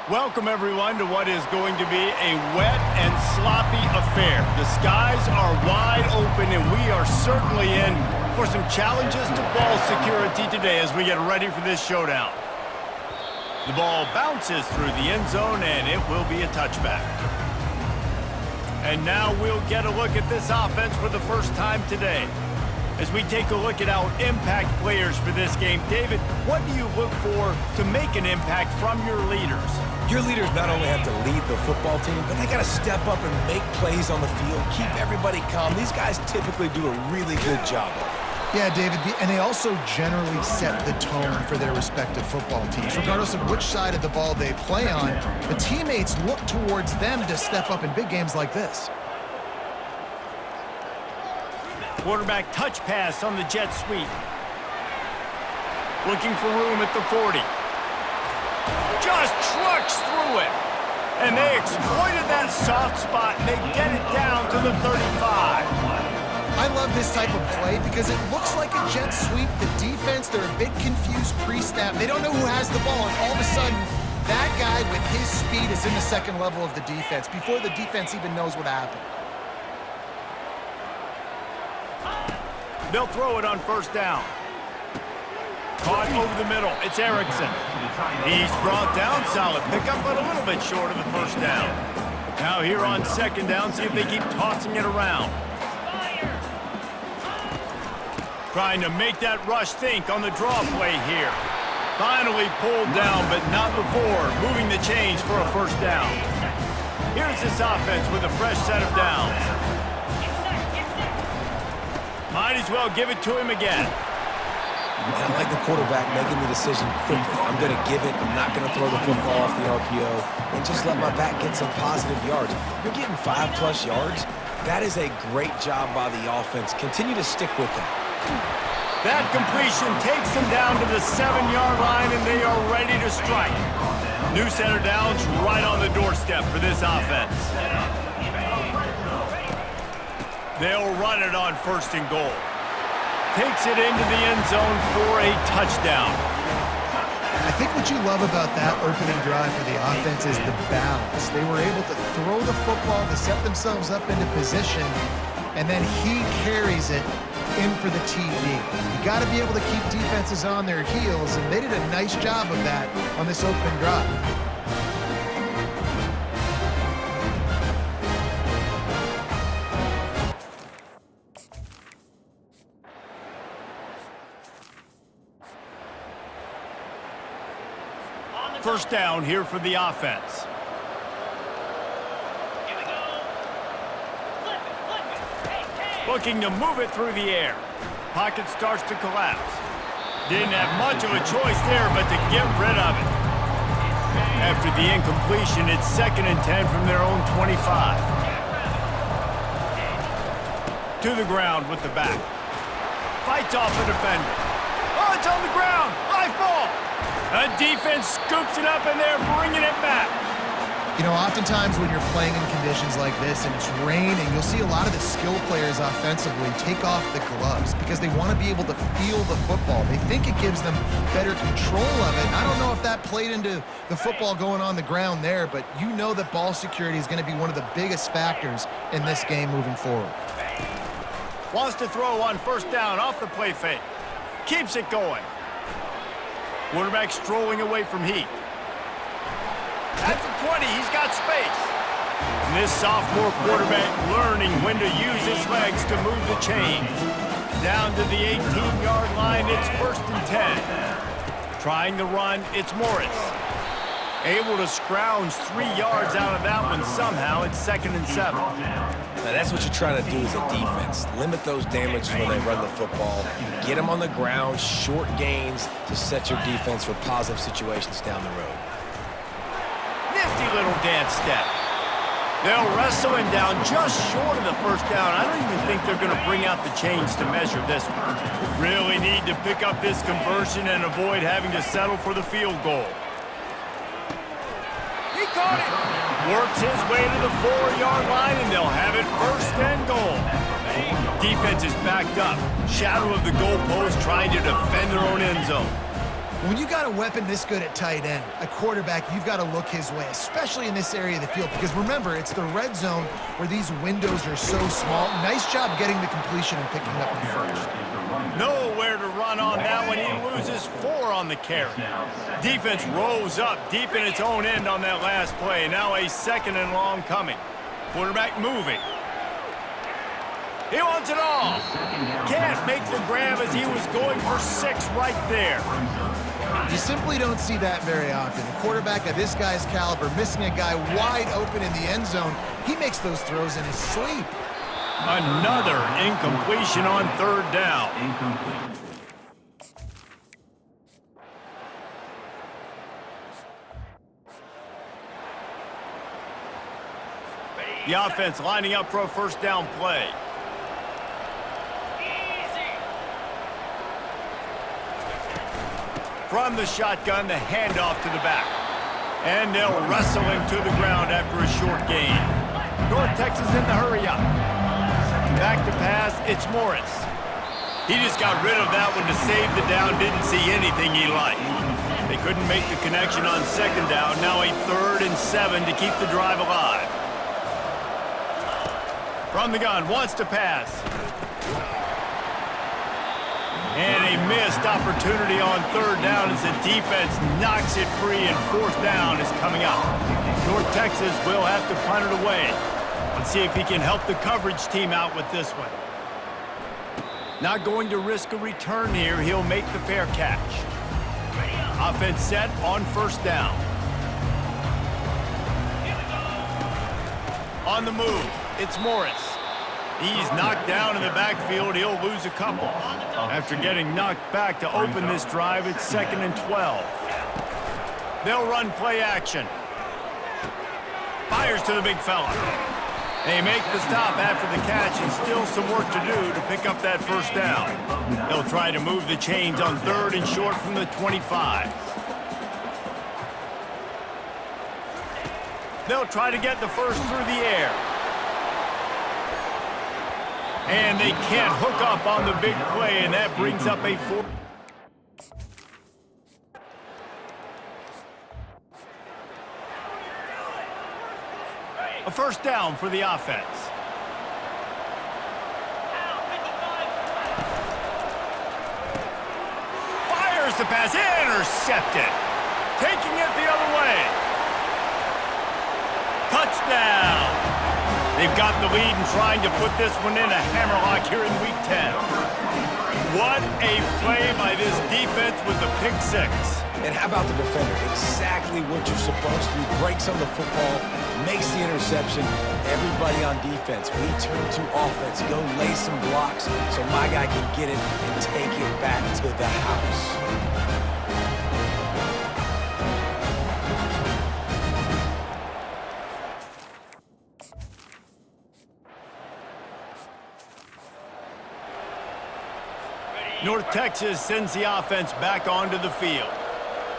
Welcome, everyone, to what is going to be a wet and sloppy affair. The skies are wide open, and we are certainly in for some challenges to ball security today as we get ready for this showdown. The ball bounces through the end zone, and it will be a touchback. And now we'll get a look at this offense for the first time today. As we take a look at our impact players for this game, David, what do you look for to make an impact from your leaders? Your leaders not only have to lead the football team, but they got to step up and make plays on the field, keep everybody calm. These guys typically do a really good job of it. Yeah, David, and they also generally set the tone for their respective football teams. Regardless of which side of the ball they play on, the teammates look towards them to step up in big games like this. Quarterback touch pass on the jet sweep. Looking for room at the 40. Just trucks through it. And they exploited that soft spot, and they get it down to the 35. I love this type of play because it looks like a jet sweep. The defense, they're a bit confused pre-snap. They don't know who has the ball, and all of a sudden, that guy with his speed is in the second level of the defense before the defense even knows what happened. They'll throw it on first down. Caught over the middle. It's Erickson. He's brought down. Solid pickup, but a little bit short of the first down. Now here on second down, see if they keep tossing it around. Trying to make that rush think on the draw play here. Finally pulled down, but not before moving the chains for a first down. Here's this offense with a fresh set of downs. Might as well give it to him again. I like the quarterback making the decision quickly. I'm going to give it. I'm not going to throw the football off the RPO and just let my back get some positive yards. You're getting 5+ yards. That is a great job by the offense. Continue to stick with that. That completion takes them down to the 7-yard line, and they are ready to strike. New set of downs right on the doorstep for this offense. They'll run it on first and goal. Takes it into the end zone for a touchdown. I think what you love about that opening drive for the offense is the balance. They were able to throw the football to set themselves up into position, and then he carries it in for the TD. You got to be able to keep defenses on their heels, and they did a nice job of that on this opening drive. First down here for the offense. Looking to move it through the air. Pocket starts to collapse. Didn't have much of a choice there but to get rid of it. After the incompletion, it's 2nd and 10 from their own 25. To the ground with the back. Fights off the defender. Oh, it's on the ground. High ball. The defense scoops it up, and they're bringing it back. You know, oftentimes when you're playing in conditions like this and it's raining, you'll see a lot of the skill players offensively take off the gloves because they want to be able to feel the football. They think it gives them better control of it. I don't know if that played into the football going on the ground there, but you know that ball security is going to be one of the biggest factors in this game moving forward. Wants to throw on first down off the play fake. Keeps it going. Quarterback strolling away from Heat. At the 20, he's got space. And this sophomore quarterback learning when to use his legs to move the chains. Down to the 18-yard line, it's 1st and 10. Trying the run, it's Morris. Able to scrounge 3 yards out of that one somehow. It's 2nd and 7. Now that's what you're trying to do as a defense. Limit those damages when they run the football. Get them on the ground, short gains to set your defense for positive situations down the road. Nifty little dance step. They'll wrestle him down just short of the first down. I don't even think they're going to bring out the chains to measure this one. Really need to pick up this conversion and avoid having to settle for the field goal. He caught it. Works his way to the 4-yard line, and they'll have it 1st and goal. Defense is backed up. Shadow of the goalpost trying to defend their own end zone. When you got a weapon this good at tight end, a quarterback, you've got to look his way, especially in this area of the field. Because remember, it's the red zone where these windows are so small. Nice job getting the completion and picking up the first. Nowhere to run on that one. He loses 4 on the carry. Defense rolls up deep in its own end on that last play. Now a 2nd and long coming. Quarterback moving. He wants it all. Can't make the grab as he was going for 6 right there. You simply don't see that very often. A quarterback of this guy's caliber missing a guy wide open in the end zone. He makes those throws in his sleep. Another incompletion on 3rd down. The offense lining up for a 1st down play. From the shotgun, the handoff to the back. And they'll wrestle him to the ground after a short gain. North Texas in the hurry-up. Back to pass, it's Morris. He just got rid of that one to save the down, didn't see anything he liked. They couldn't make the connection on 2nd down, now a 3rd and 7 to keep the drive alive. From the gun, wants to pass. And a missed opportunity on 3rd down as the defense knocks it free, and 4th down is coming up. North Texas will have to punt it away. Let's see if he can help the coverage team out with this one. Not going to risk a return here. He'll make the fair catch. Offense set on 1st down. On the move, it's Morris. He's knocked down in the backfield. He'll lose a couple. After getting knocked back to open this drive, it's 2nd and 12. They'll run play action. Fires to the big fella. They make the stop after the catch, and still some work to do to pick up that 1st down. They'll try to move the chains on 3rd and short from the 25. They'll try to get the first through the air. And they can't hook up on the big play, and that brings up a 4. A 1st down for the offense. Fires the pass, intercepted. Taking it the other way. Touchdown. They've got the lead and trying to put this one in a hammerlock here in Week 10. What a play by this defense with the pick 6. And how about the defender? Exactly what you're supposed to do. Breaks on the football, makes the interception. Everybody on defense, we turn to offense. Go lay some blocks so my guy can get it and take it back to the house. North Texas sends the offense back onto the field.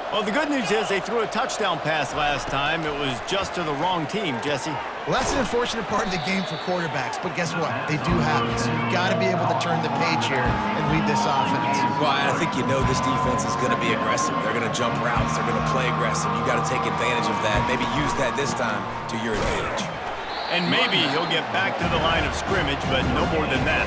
Well, the good news is they threw a touchdown pass last time. It was just to the wrong team, Jesse. Well, that's an unfortunate part of the game for quarterbacks, but guess what? They do happen, so you've got to be able to turn the page here and lead this offense. Well, I think you know this defense is going to be aggressive. They're going to jump routes. They're going to play aggressive. You've got to take advantage of that. Maybe use that this time to your advantage. And maybe he'll get back to the line of scrimmage, but no more than that.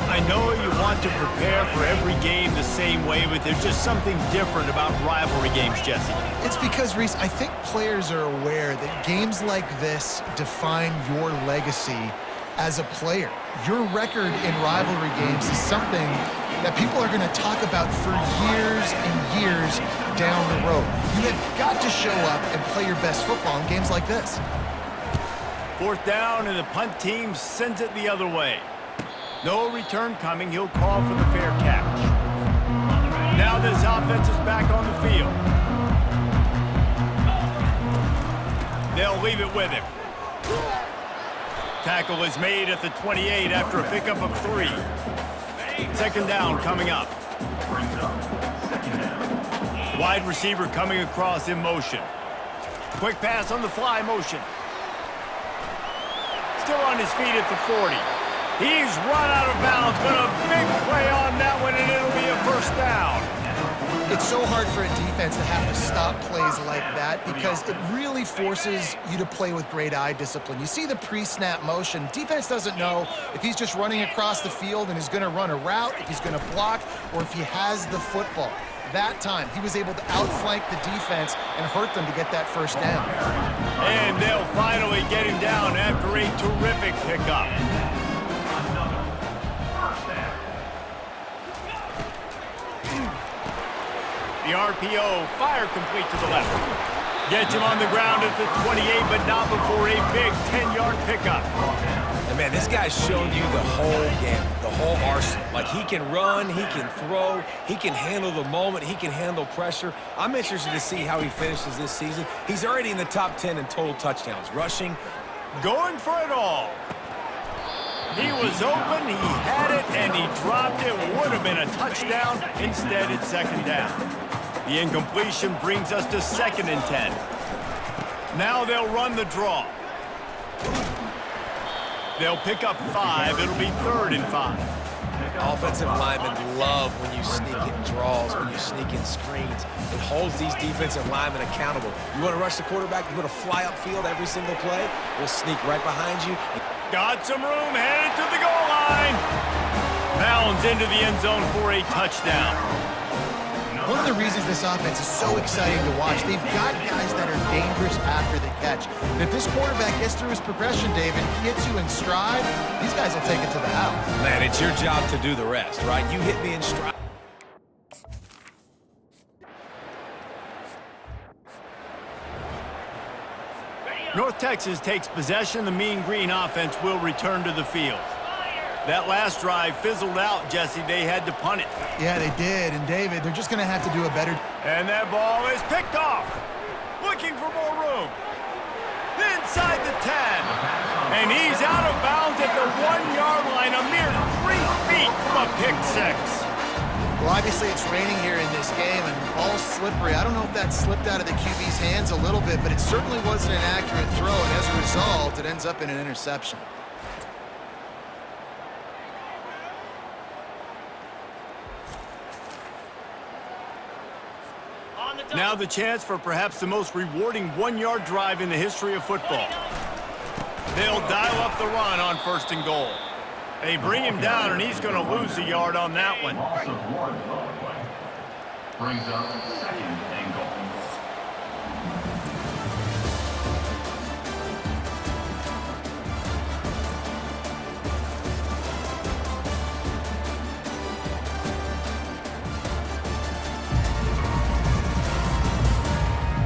I know you want to prepare for every game the same way, but there's just something different about rivalry games, Jesse. It's because, Reese, I think players are aware that games like this define your legacy as a player. Your record in rivalry games is something that people are going to talk about for years and years down the road. You have got to show up and play your best football in games like this. 4th down, and the punt team sends it the other way. No return coming. He'll call for the fair catch. Now this offense is back on the field. They'll leave it with him. Tackle is made at the 28 after a pickup of 3. 2nd down coming up. Wide receiver coming across in motion. Quick pass on the fly motion. Still on his feet at the 40. He's run out of bounds, but a big play on that one, and it'll be a 1st down. It's so hard for a defense to have to stop plays like that because it really forces you to play with great eye discipline. You see the pre-snap motion. Defense doesn't know if he's just running across the field and is going to run a route, if he's going to block, or if he has the football. That time, he was able to outflank the defense and hurt them to get that first down. And they'll finally get him down after a terrific pickup. The RPO, fire complete to the left. Gets him on the ground at the 28, but not before a big 10-yard pickup. And man, this guy's shown you the whole game, the whole arsenal. Like, he can run, he can throw, he can handle the moment, he can handle pressure. I'm interested to see how he finishes this season. He's already in the top 10 in total touchdowns, rushing. Going for it all. He was open, he had it, and he dropped it. Would have been a touchdown. Instead, it's second down. The incompletion brings us to 2nd and 10. Now they'll run the draw. They'll pick up 5. It'll be 3rd and 5. Offensive linemen love when you sneak in draws, when you sneak in screens. It holds these defensive linemen accountable. You want to rush the quarterback, you want to fly upfield every single play, we'll sneak right behind you. Got some room, headed to the goal line. Bounds into the end zone for a touchdown. One of the reasons this offense is so exciting to watch, they've got guys that are dangerous after the catch. And if this quarterback gets through his progression, David, he hits you in stride, these guys will take it to the house. Man, it's your job to do the rest, right? You hit me in stride. North Texas takes possession. The Mean Green offense will return to the field. That last drive fizzled out, Jesse. They had to punt it. Yeah, they did. And, David, they're just going to have to do a better... And that ball is picked off. Looking for more room. Inside the 10. And he's out of bounds at the 1-yard line. A mere 3 feet from a pick 6. Well, obviously it's raining here in this game, and ball's slippery. I don't know if that slipped out of the QB's hands a little bit, but it certainly wasn't an accurate throw, and as a result, it ends up in an interception. Now the chance for perhaps the most rewarding 1-yard drive in the history of football. They'll dial up the run on 1st and goal. They bring him down, and he's going to lose a yard on that one. Brings up 2nd and goal.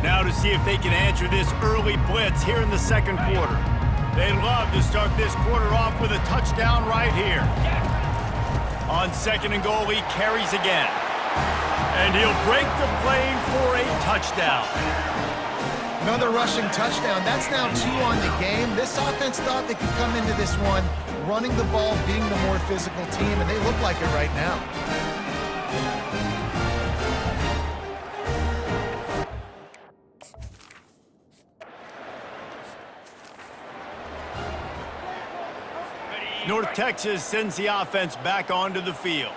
Now to see if they can answer this early blitz here in the 2nd quarter. They'd love to start this quarter off with a touchdown right here. On 2nd and goal, he carries again. And he'll break the plane for a touchdown. Another rushing touchdown. That's now 2 on the game. This offense thought they could come into this one running the ball, being the more physical team, and they look like it right now. North Texas sends the offense back onto the field.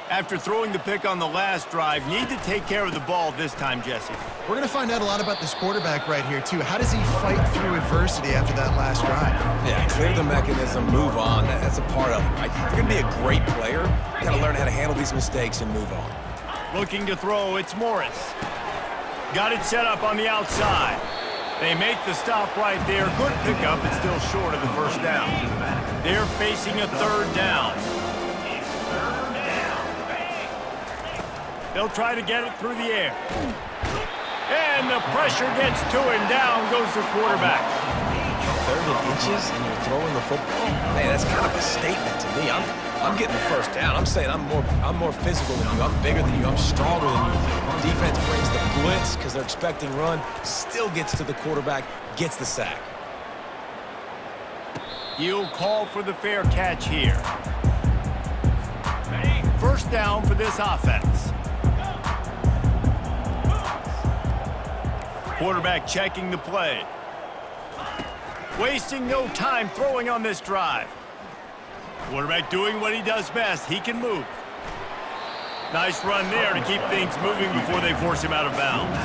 After throwing the pick on the last drive, need to take care of the ball this time, Jesse. We're going to find out a lot about this quarterback right here, too. How does he fight through adversity after that last drive? Yeah, clear the mechanism, move on. That's a part of it, right? If you're going to be a great player, you got to learn how to handle these mistakes and move on. Looking to throw, it's Morris. Got it set up on the outside. They make the stop right there. Good pickup, but still short of the 1st down. They're facing a 3rd down. They'll try to get it through the air. And the pressure gets to him. Down goes the quarterback. 3rd and inches and you're throwing the football? Man, that's kind of a statement to me. I'm getting the 1st down. I'm saying I'm more physical than you. I'm bigger than you. I'm stronger than you. Defense brings the blitz because they're expecting run. Still gets to the quarterback, gets the sack. He'll call for the fair catch here. 1st down for this offense. Quarterback checking the play. Wasting no time throwing on this drive. Quarterback doing what he does best. He can move. Nice run there to keep things moving before they force him out of bounds.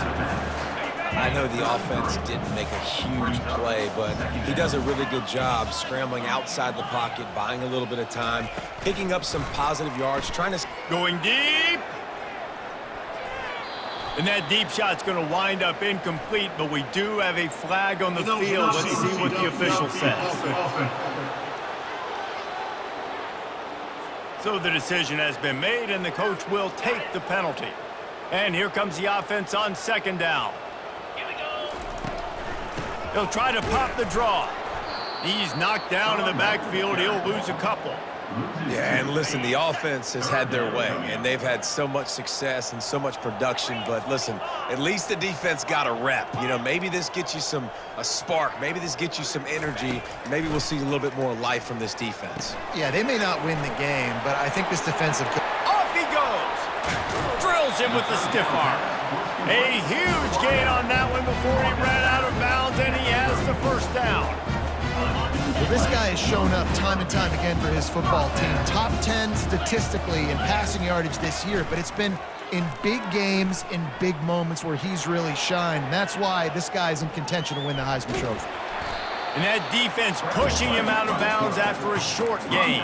I know the offense didn't make a huge play, but he does a really good job scrambling outside the pocket, buying a little bit of time, picking up some positive yards, trying to... Going deep. And that deep shot's going to wind up incomplete, but we do have a flag on the field. Let's see what the official says. So the decision has been made, and the coach will take the penalty. And here comes the offense on second down. He'll try to pop the draw. He's knocked down in the backfield. He'll lose a couple. Yeah, and listen, the offense has had their way, and they've had so much success and so much production. But listen, at least the defense got a rep. You know, maybe this gets you a spark. Maybe this gets you some energy. Maybe we'll see a little bit more life from this defense. Yeah, they may not win the game, but I think this defensive... Off he goes. Drills him with the stiff arm. A huge gain on that one before he ran out of bounds, and he has the first down. Well, this guy has shown up time and time again for his football team. Top 10 statistically in passing yardage this year, but it's been in big games, in big moments where he's really shined. And that's why this guy's in contention to win the Heisman Trophy. And that defense pushing him out of bounds after a short gain.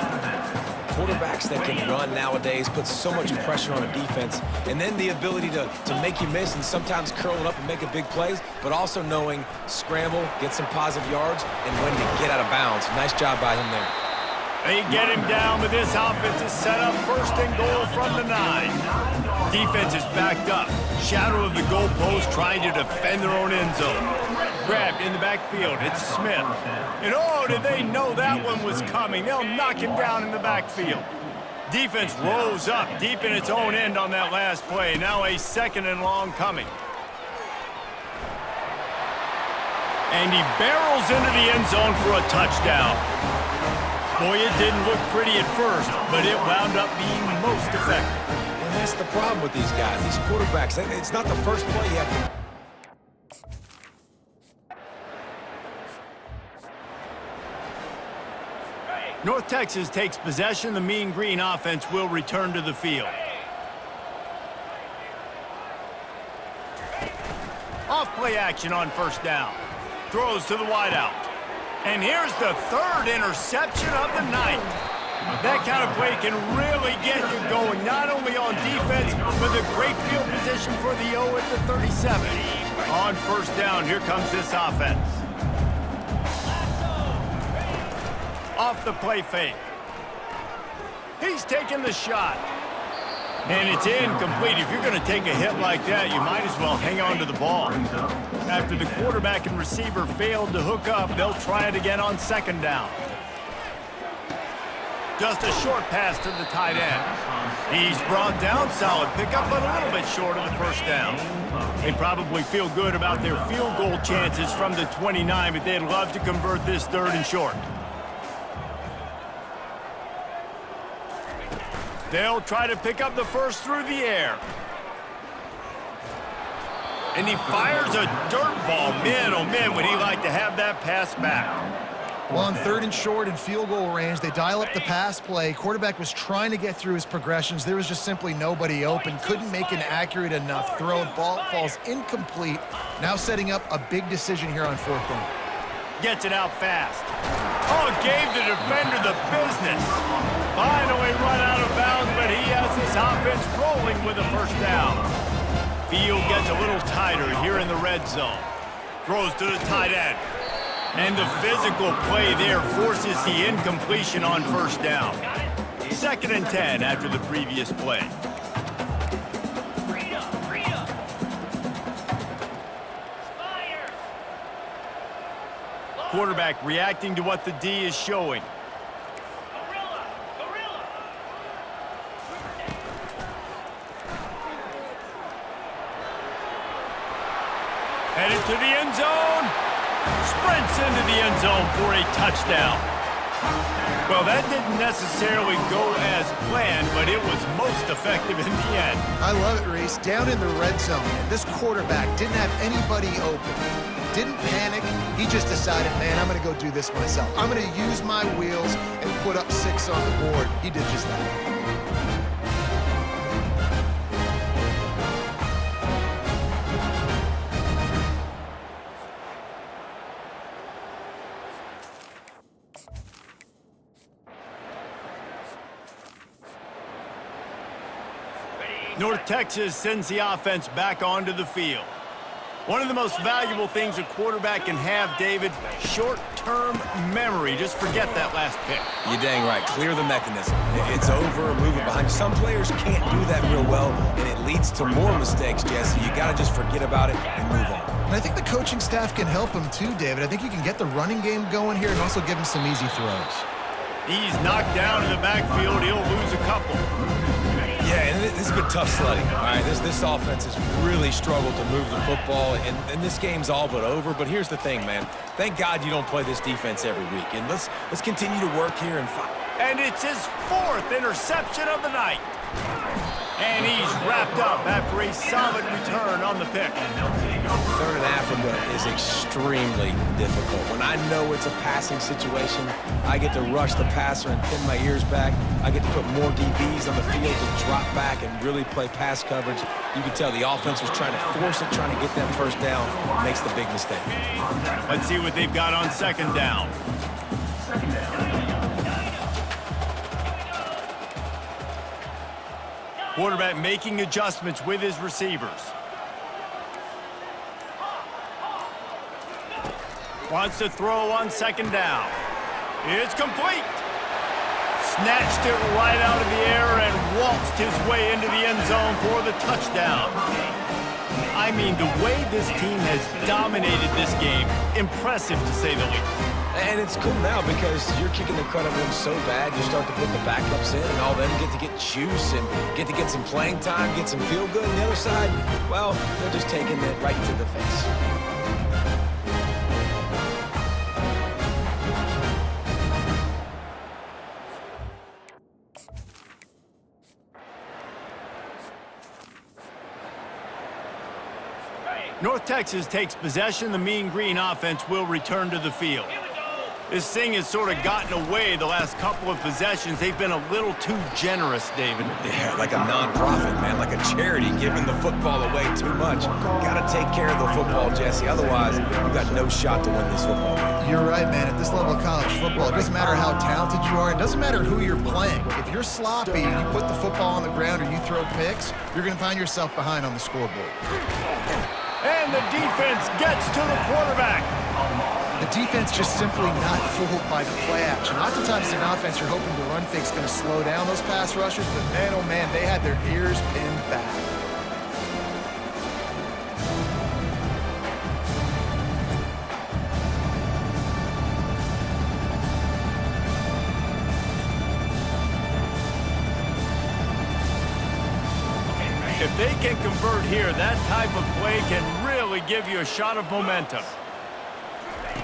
Quarterbacks that can run nowadays put so much pressure on a defense, and then the ability to make you miss and sometimes curl it up and make a big plays, but also knowing scramble, get some positive yards, and when to get out of bounds. Nice job by him there. They get him down, but this offense is set up first and goal from the 9. Defense is backed up. Shadow of the goalpost trying to defend their own end zone. Grabbed in the backfield. It's Smith. And oh, did they know that one was coming? They'll knock him down in the backfield. Defense rose up deep in its own end on that last play. Now a second and long coming. And he barrels into the end zone for a touchdown. Boy, it didn't look pretty at first, but it wound up being most effective. And that's the problem with these guys, these quarterbacks. It's not the first play you have to... North Texas takes possession. The Mean Green offense will return to the field. Off play action on first down. Throws to the wideout. And here's the third interception of the night. That kind of play can really get you going, not only on defense, but the great field position for the O at the 37. On first down, here comes this offense. Off the play fake. He's taking the shot. And it's incomplete. If you're going to take a hit like that, you might as well hang on to the ball. After the quarterback and receiver failed to hook up, they'll try it again on second down. Just a short pass to the tight end. He's brought down, solid pickup, but a little bit short of the first down. They probably feel good about their field goal chances from the 29, but they'd love to convert this third and short. They'll try to pick up the first through the air. And he fires a dirt ball. Man, oh man, would he like to have that pass back. Well, on third and short and field goal range, they dial up the pass play. Quarterback was trying to get through his progressions. There was just simply nobody open. Couldn't make an accurate enough throw. Ball falls incomplete. Now setting up a big decision here on fourth down. Gets it out fast. Oh, gave the defender the business. Finally run out of bounds, but he has this offense rolling with a first down. Field gets a little tighter here in the red zone. Throws to the tight end. And the physical play there forces the incompletion on first down. Second and 10 after the previous play. Quarterback reacting to what the D is showing. Headed to the end zone. Sprints into the end zone for a touchdown. Well, that didn't necessarily go as planned, but it was most effective in the end. I love it, Reese. Down in the red zone, this quarterback didn't have anybody open. Didn't panic. He just decided, man, I'm going to go do this myself. I'm going to use my wheels and put up 6 on the board. He did just that. North Texas sends the offense back onto the field. One of the most valuable things a quarterback can have, David, short-term memory. Just forget that last pick. You're dang right. Clear the mechanism. It's over, move it behind you. Some players can't do that real well, and it leads to more mistakes, Jesse. You got to just forget about it and move on. And I think the coaching staff can help him too, David. I think you can get the running game going here and also give him some easy throws. He's knocked down in the backfield. He'll lose a couple. Yeah, and this has been tough sledding. All right, this offense has really struggled to move the football, and this game's all but over. But here's the thing, man. Thank God you don't play this defense every week. And let's continue to work here and fight. And it's his 4th interception of the night. And he's wrapped up after a solid return on the pick. 3rd and Africa is extremely difficult. When I know it's a passing situation, I get to rush the passer and pin my ears back. I get to put more DBs on the field to drop back and really play pass coverage. You can tell the offense was trying to force it, trying to get that first down. Makes the big mistake. Let's see what they've got on 2nd down. Quarterback making adjustments with his receivers. Wants to throw on 2nd down. It's complete. Snatched it right out of the air and waltzed his way into the end zone for the touchdown. I mean, the way this team has dominated this game, impressive to say the least. And it's cool now because you're kicking the crud out of them so bad, you start to put the backups in, and all them get to get juice and get to get some playing time, get some feel good. On the other side, well, they're just taking it right to the face. North Texas takes possession. The Mean Green offense will return to the field. This thing has sort of gotten away the last couple of possessions. They've been a little too generous, David. Yeah, like a non-profit, man, like a charity giving the football away too much. Got to take care of the football, Jesse. Otherwise, you've got no shot to win this football game. You're right, man. At this level of college football, it doesn't matter how talented you are. It doesn't matter who you're playing. If you're sloppy and you put the football on the ground or you throw picks, you're going to find yourself behind on the scoreboard. And the defense gets to the quarterback. The defense just simply not fooled by the play action. Oftentimes, in offense, you're hoping the run fake's going to slow down those pass rushers, but man, oh man, they had their ears pinned back. If they can convert here, that type of play can really give you a shot of momentum.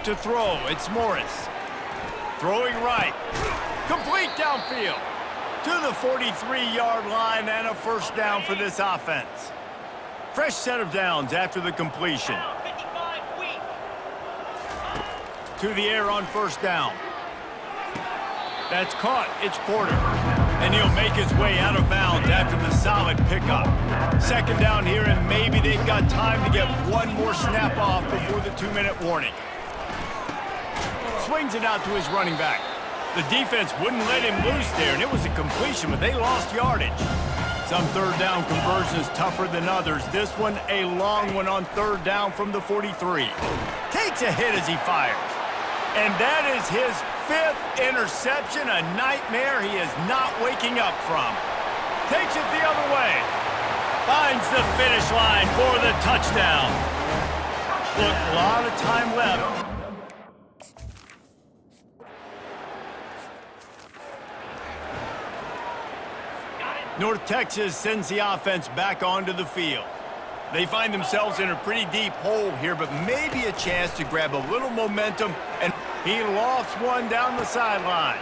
To throw, it's Morris. Throwing right. Complete downfield. To the 43-yard line and a 1st down for this offense. Fresh set of downs after the completion. To the air on 1st down. That's caught. It's Porter. And he'll make his way out of bounds after the solid pickup. 2nd down here, and maybe they've got time to get one more snap off before the 2-minute warning. Swings it out to his running back. The defense wouldn't let him loose there, and it was a completion, but they lost yardage. Some 3rd down conversions tougher than others. This one, a long one on 3rd down from the 43. Takes a hit as he fires. And that is his 5th interception, a nightmare he is not waking up from. Takes it the other way. Finds the finish line for the touchdown. Look, a lot of time left. North Texas sends the offense back onto the field. They find themselves in a pretty deep hole here, but maybe a chance to grab a little momentum, and he lofts one down the sideline.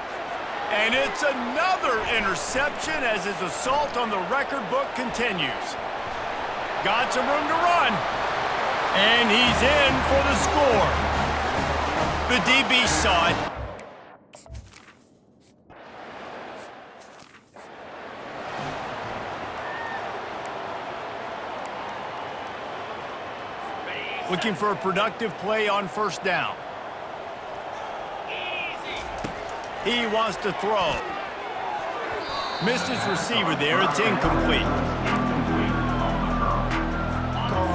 And it's another interception as his assault on the record book continues. Got some room to run. And he's in for the score. The DB saw it. Looking for a productive play on 1st down. He wants to throw. Missed his receiver there. It's incomplete.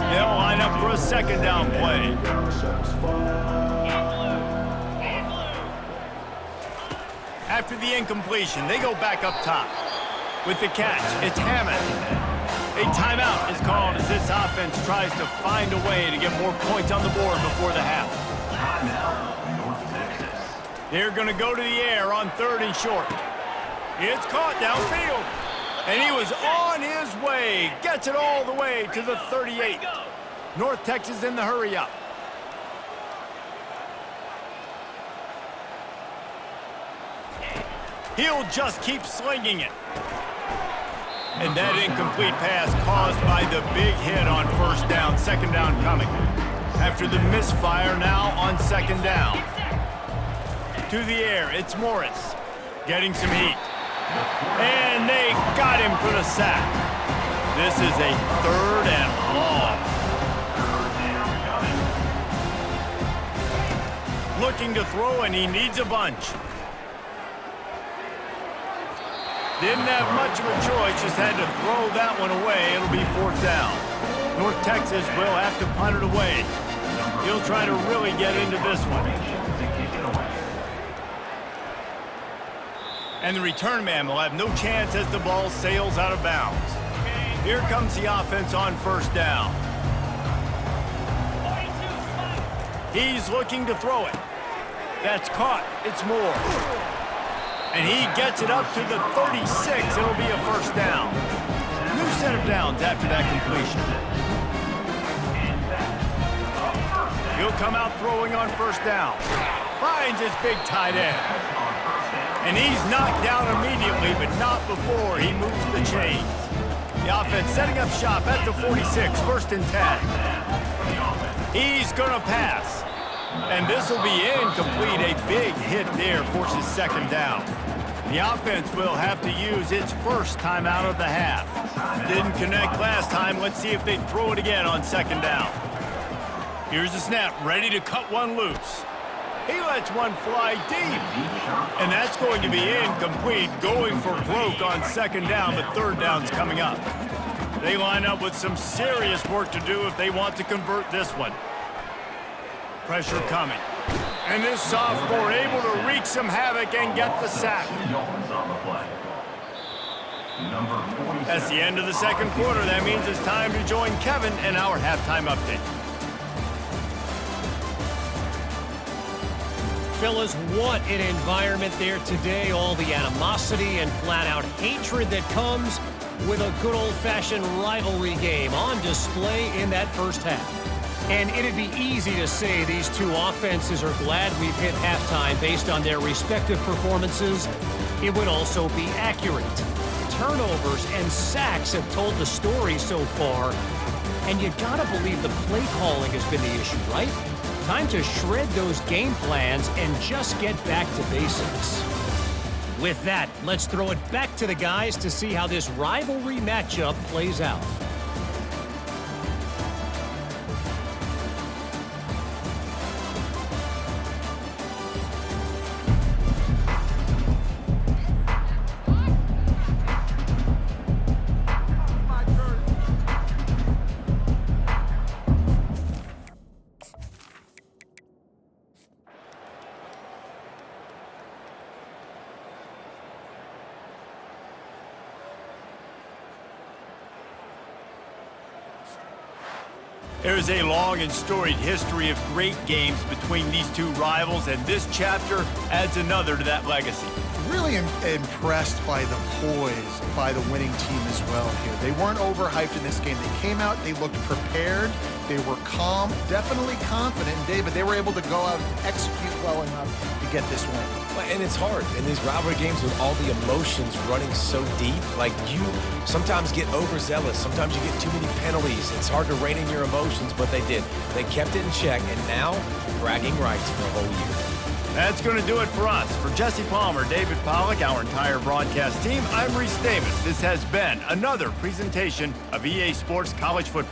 They'll line up for a second down play. After the incompletion, they go back up top. With the catch, it's Hammond. A timeout is called as this offense tries to find a way to get more points on the board before the half. They're going to go to the air on 3rd and short. It's caught downfield. And he was on his way. Gets it all the way to the 38. North Texas in the hurry-up. He'll just keep slinging it. And that incomplete pass caused by the big hit on 1st down. 2nd down coming. After the misfire now on 2nd down. To the air, it's Morris. Getting some heat. And they got him for the sack. This is a 3rd and long. Looking to throw, and he needs a bunch. Didn't have much of a choice, just had to throw that one away. It'll be 4th down. North Texas will have to punt it away. He'll try to really get into this one. And the return man will have no chance as the ball sails out of bounds. Here comes the offense on 1st down. He's looking to throw it. That's caught. It's Moore. And he gets it up to the 36. It'll be a 1st down. New set of downs after that completion. He'll come out throwing on 1st down. Finds his big tight end. And he's knocked down immediately, but not before he moves the chains. The offense setting up shop at the 46, 1st and 10. He's going to pass. And this will be incomplete. A big hit there forces 2nd down. The offense will have to use its 1st timeout of the half. Didn't connect last time. Let's see if they throw it again on 2nd down. Here's the snap, ready to cut one loose. He lets one fly deep. And that's going to be incomplete, going for broke on 2nd down, but 3rd down's coming up. They line up with some serious work to do if they want to convert this one. Pressure coming. And this sophomore able to wreak some havoc and get the sack. That's the end of the 2nd quarter. That means it's time to join Kevin in our halftime update. Fellas, what an environment there today. All the animosity and flat-out hatred that comes with a good old-fashioned rivalry game on display in that 1st half. And it'd be easy to say these two offenses are glad we've hit halftime based on their respective performances. It would also be accurate. Turnovers and sacks have told the story so far. And you gotta believe the play calling has been the issue, right? Time to shred those game plans and just get back to basics. With that, let's throw it back to the guys to see how this rivalry matchup plays out. There's a long and storied history of great games between these two rivals, and this chapter adds another to that legacy. Really impressed by the poise by the winning team as well here. They weren't overhyped in this game. They came out, they looked prepared, they were calm, definitely confident. And David, they were able to go out and execute well enough to get this win. And it's hard in these rivalry games with all the emotions running so deep. Like, you sometimes get overzealous. Sometimes you get too many penalties. It's hard to rein in your emotions, but they did. They kept it in check, and now bragging rights for a whole year. That's going to do it for us. For Jesse Palmer, David Pollack, our entire broadcast team, I'm Reese Davis. This has been another presentation of EA Sports College Football.